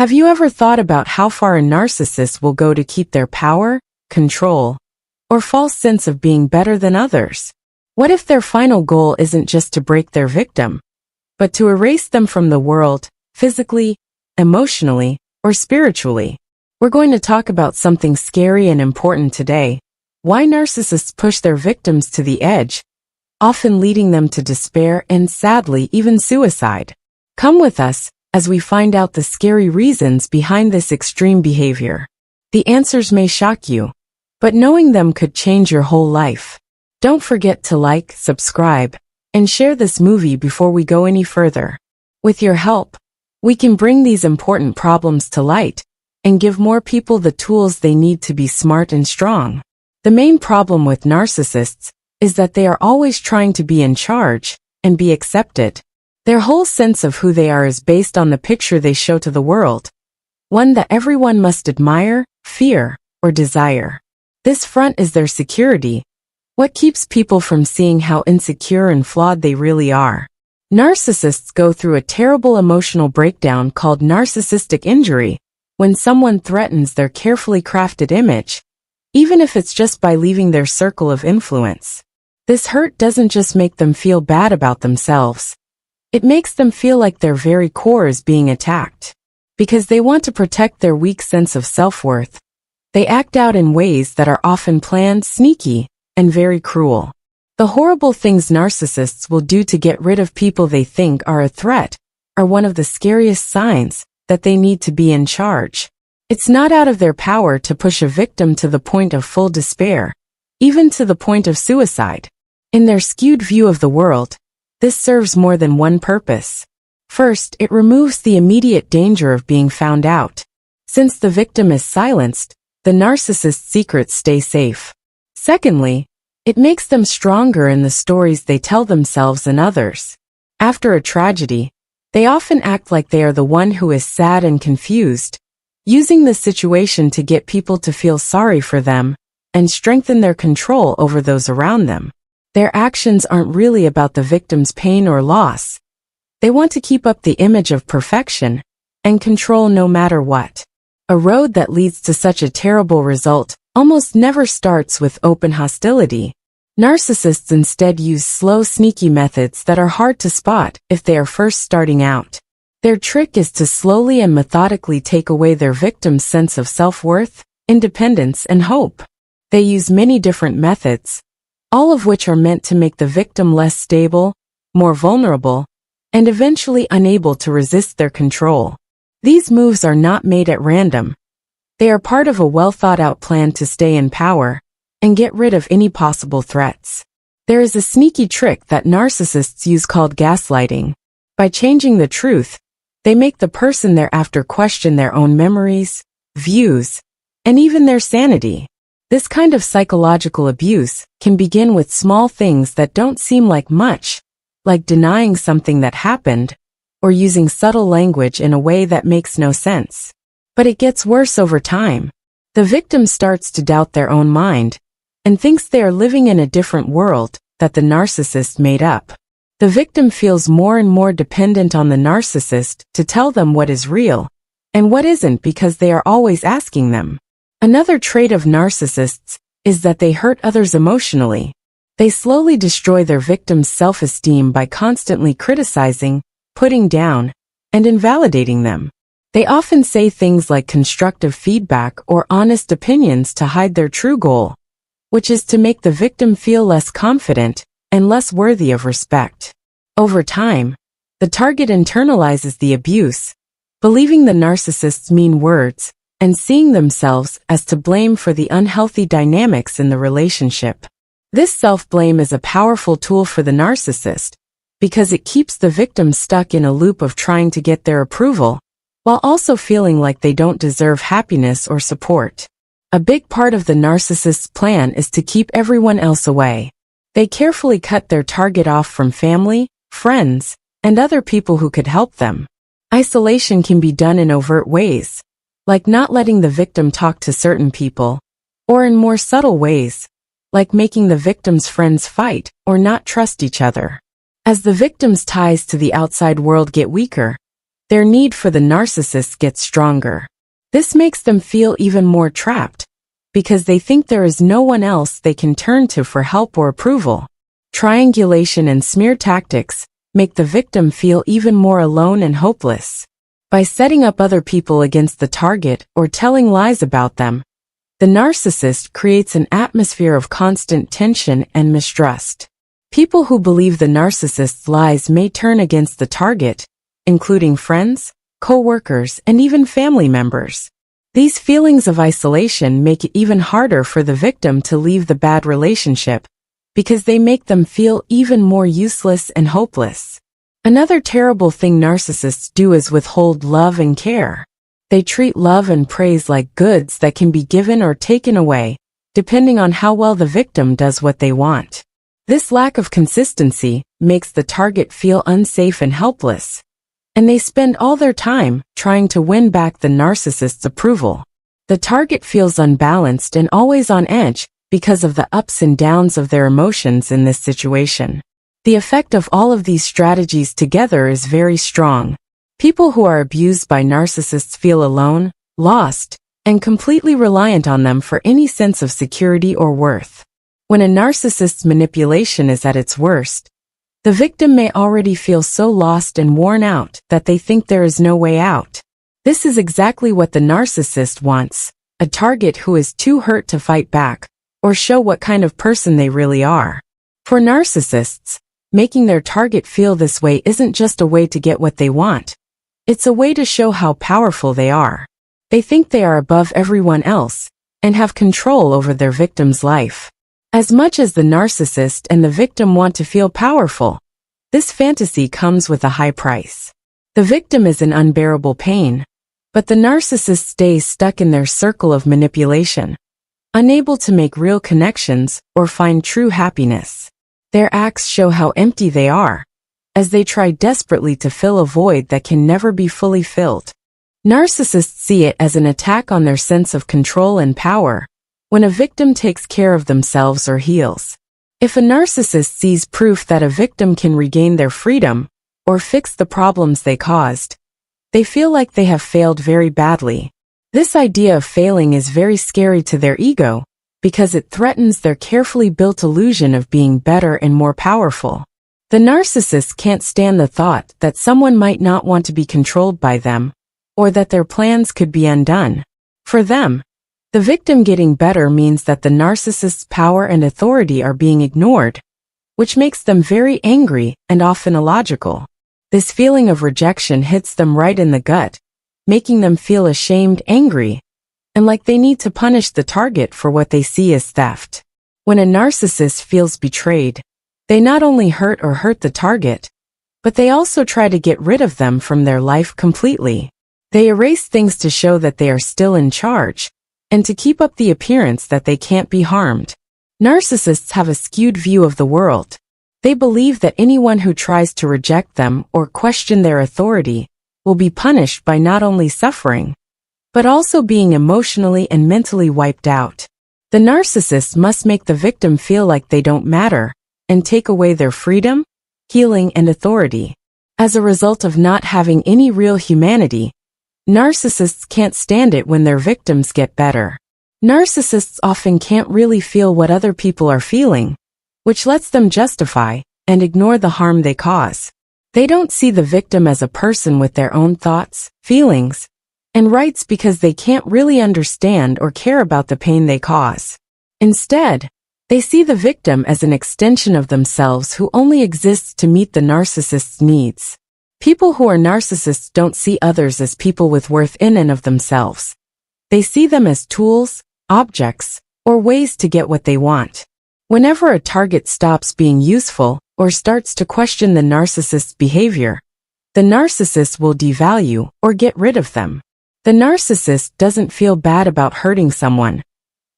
Have you ever thought about how far a narcissist will go to keep their power, control, or false sense of being better than others? What if their final goal isn't just to break their victim, but to erase them from the world, physically, emotionally, or spiritually? We're going to talk about something scary and important today: why narcissists push their victims to the edge, often leading them to despair and, sadly, even suicide. Come with us as we find out the scary reasons behind this extreme behavior. The answers may shock you, but knowing them could change your whole life. Don't forget to like, subscribe, and share this movie before we go any further. With your help, we can bring these important problems to light and give more people the tools they need to be smart and strong. The main problem with narcissists is that they are always trying to be in charge and be accepted. Their whole sense of who they are is based on the picture they show to the world, one that everyone must admire, fear, or desire. This front is their security, what keeps people from seeing how insecure and flawed they really are. Narcissists go through a terrible emotional breakdown called narcissistic injury when someone threatens their carefully crafted image, even if it's just by leaving their circle of influence. This hurt doesn't just make them feel bad about themselves. It makes them feel like their very core is being attacked. Because they want to protect their weak sense of self-worth, they act out in ways that are often planned, sneaky, and very cruel. The horrible things narcissists will do to get rid of people they think are a threat are one of the scariest signs that they need to be in charge. It's not out of their power to push a victim to the point of full despair, even to the point of suicide. In their skewed view of the world, this serves more than one purpose. First, it removes the immediate danger of being found out. Since the victim is silenced, the narcissist's secrets stay safe. Secondly, it makes them stronger in the stories they tell themselves and others. After a tragedy, they often act like they are the one who is sad and confused, using the situation to get people to feel sorry for them and strengthen their control over those around them. Their actions aren't really about the victim's pain or loss. They want to keep up the image of perfection and control no matter what. A road that leads to such a terrible result almost never starts with open hostility. Narcissists instead use slow, sneaky methods that are hard to spot if they are first starting out. Their trick is to slowly and methodically take away their victim's sense of self-worth, independence, and hope. They use many different methods, all of which are meant to make the victim less stable, more vulnerable, and eventually unable to resist their control. These moves are not made at random. They are part of a well-thought-out plan to stay in power and get rid of any possible threats. There is a sneaky trick that narcissists use called gaslighting. By changing the truth, they make the person they're after question their own memories, views, and even their sanity. This kind of psychological abuse can begin with small things that don't seem like much, like denying something that happened, or using subtle language in a way that makes no sense. But it gets worse over time. The victim starts to doubt their own mind and thinks they are living in a different world that the narcissist made up. The victim feels more and more dependent on the narcissist to tell them what is real and what isn't because they are always asking them. Another trait of narcissists is that they hurt others emotionally. They slowly destroy their victim's self-esteem by constantly criticizing, putting down, and invalidating them. They often say things like constructive feedback or honest opinions to hide their true goal, which is to make the victim feel less confident and less worthy of respect. Over time, the target internalizes the abuse, believing the narcissist's mean words and seeing themselves as to blame for the unhealthy dynamics in the relationship. This self-blame is a powerful tool for the narcissist because it keeps the victim stuck in a loop of trying to get their approval, while also feeling like they don't deserve happiness or support. A big part of the narcissist's plan is to keep everyone else away. They carefully cut their target off from family, friends, and other people who could help them. Isolation can be done in overt ways, like not letting the victim talk to certain people, or in more subtle ways, like making the victim's friends fight or not trust each other. As the victim's ties to the outside world get weaker, their need for the narcissist gets stronger. This makes them feel even more trapped, because they think there is no one else they can turn to for help or approval. Triangulation and smear tactics make the victim feel even more alone and hopeless. By setting up other people against the target or telling lies about them, the narcissist creates an atmosphere of constant tension and mistrust. People who believe the narcissist's lies may turn against the target, including friends, co-workers, and even family members. These feelings of isolation make it even harder for the victim to leave the bad relationship, because they make them feel even more useless and hopeless. Another terrible thing narcissists do is withhold love and care. They treat love and praise like goods that can be given or taken away, depending on how well the victim does what they want. This lack of consistency makes the target feel unsafe and helpless, and they spend all their time trying to win back the narcissist's approval. The target feels unbalanced and always on edge because of the ups and downs of their emotions in this situation. The effect of all of these strategies together is very strong. People who are abused by narcissists feel alone, lost, and completely reliant on them for any sense of security or worth. When a narcissist's manipulation is at its worst, the victim may already feel so lost and worn out that they think there is no way out. This is exactly what the narcissist wants, a target who is too hurt to fight back or show what kind of person they really are. For narcissists, making their target feel this way isn't just a way to get what they want. It's a way to show how powerful they are. They think they are above everyone else and have control over their victim's life. As much as the narcissist and the victim want to feel powerful, this fantasy comes with a high price. The victim is in unbearable pain, but the narcissist stays stuck in their circle of manipulation, unable to make real connections or find true happiness. Their acts show how empty they are, as they try desperately to fill a void that can never be fully filled. Narcissists see it as an attack on their sense of control and power when a victim takes care of themselves or heals. If a narcissist sees proof that a victim can regain their freedom or fix the problems they caused, they feel like they have failed very badly. This idea of failing is very scary to their ego because it threatens their carefully built illusion of being better and more powerful. The narcissist can't stand the thought that someone might not want to be controlled by them, or that their plans could be undone. For them, the victim getting better means that the narcissist's power and authority are being ignored, which makes them very angry and often illogical. This feeling of rejection hits them right in the gut, making them feel ashamed, angry, and like they need to punish the target for what they see as theft. When a narcissist feels betrayed, they not only hurt the target, but they also try to get rid of them from their life completely. They erase things to show that they are still in charge, and to keep up the appearance that they can't be harmed. Narcissists have a skewed view of the world. They believe that anyone who tries to reject them or question their authority will be punished by not only suffering, but also being emotionally and mentally wiped out. The narcissist must make the victim feel like they don't matter and take away their freedom, healing, and authority. As a result of not having any real humanity, narcissists can't stand it when their victims get better. Narcissists often can't really feel what other people are feeling, which lets them justify and ignore the harm they cause. They don't see the victim as a person with their own thoughts, feelings, and rights because they can't really understand or care about the pain they cause. Instead, they see the victim as an extension of themselves who only exists to meet the narcissist's needs. People who are narcissists don't see others as people with worth in and of themselves. They see them as tools, objects, or ways to get what they want. Whenever a target stops being useful or starts to question the narcissist's behavior, the narcissist will devalue or get rid of them. The narcissist doesn't feel bad about hurting someone.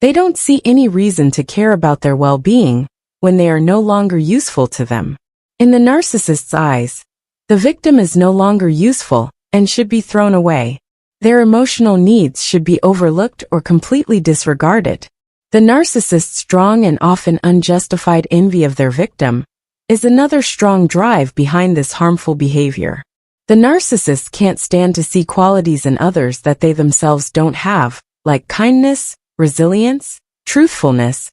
They don't see any reason to care about their well-being when they are no longer useful to them. In the narcissist's eyes, the victim is no longer useful and should be thrown away. Their emotional needs should be overlooked or completely disregarded. The narcissist's strong and often unjustified envy of their victim is another strong drive behind this harmful behavior. The narcissist can't stand to see qualities in others that they themselves don't have, like kindness, resilience, truthfulness,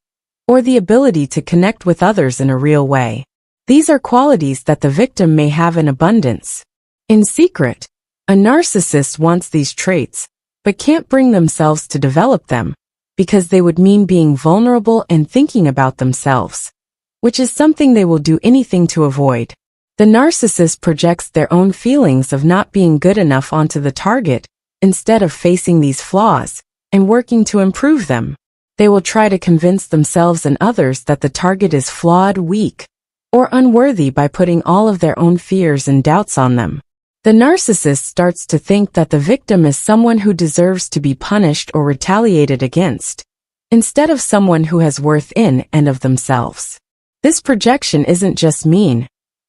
or the ability to connect with others in a real way. These are qualities that the victim may have in abundance. In secret, a narcissist wants these traits, but can't bring themselves to develop them, because they would mean being vulnerable and thinking about themselves, which is something they will do anything to avoid. The narcissist projects their own feelings of not being good enough onto the target, instead of facing these flaws and working to improve them. They will try to convince themselves and others that the target is flawed, weak, or unworthy by putting all of their own fears and doubts on them. The narcissist starts to think that the victim is someone who deserves to be punished or retaliated against, instead of someone who has worth in and of themselves. This projection isn't just mean.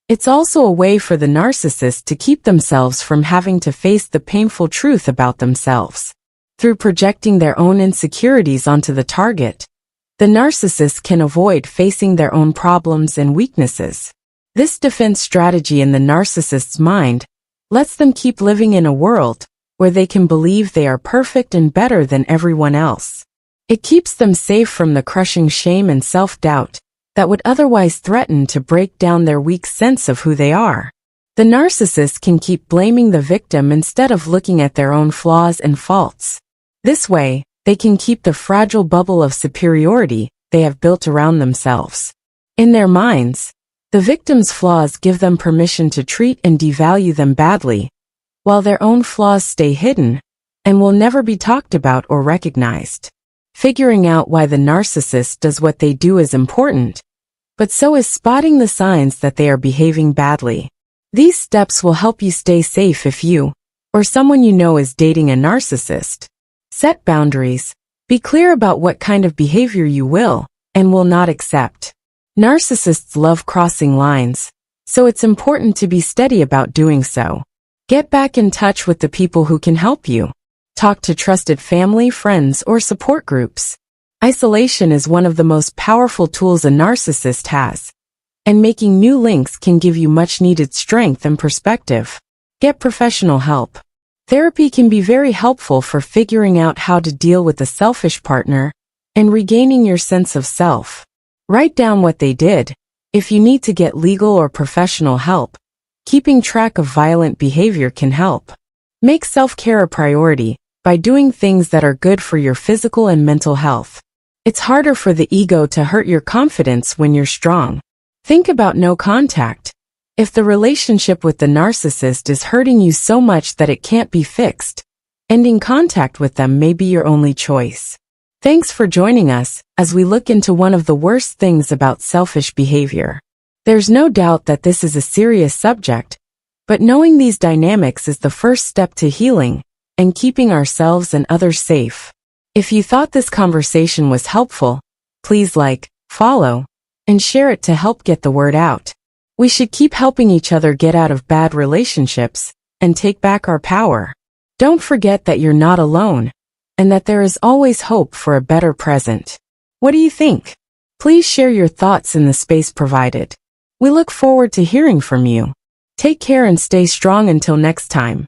It's also a way for the narcissist to keep themselves from having to face the painful truth about themselves. Through projecting their own insecurities onto the target, the narcissist can avoid facing their own problems and weaknesses. This defense strategy in the narcissist's mind lets them keep living in a world where they can believe they are perfect and better than everyone else. It keeps them safe from the crushing shame and self-doubt that would otherwise threaten to break down their weak sense of who they are. The narcissist can keep blaming the victim instead of looking at their own flaws and faults. This way, they can keep the fragile bubble of superiority they have built around themselves. In their minds, the victim's flaws give them permission to treat and devalue them badly, while their own flaws stay hidden and will never be talked about or recognized. Figuring out why the narcissist does what they do is important, but so is spotting the signs that they are behaving badly. These steps will help you stay safe if you, or someone you know, is dating a narcissist. Set boundaries. Be clear about what kind of behavior you will and will not accept. Narcissists love crossing lines, so it's important to be steady about doing so. Get back in touch with the people who can help you. Talk to trusted family, friends, or support groups. Isolation is one of the most powerful tools a narcissist has, and making new links can give you much-needed strength and perspective. Get professional help. Therapy can be very helpful for figuring out how to deal with a selfish partner and regaining your sense of self. Write down what they did. If you need to get legal or professional help, keeping track of violent behavior can help. Make self-care a priority by doing things that are good for your physical and mental health. It's harder for the ego to hurt your confidence when you're strong. Think about no contact. If the relationship with the narcissist is hurting you so much that it can't be fixed, ending contact with them may be your only choice. Thanks for joining us as we look into one of the worst things about selfish behavior. There's no doubt that this is a serious subject, but knowing these dynamics is the first step to healing and keeping ourselves and others safe. If you thought this conversation was helpful, please like, follow, and share it to help get the word out. We should keep helping each other get out of bad relationships and take back our power. Don't forget that you're not alone, and that there is always hope for a better present. What do you think? Please share your thoughts in the space provided. We look forward to hearing from you. Take care and stay strong until next time.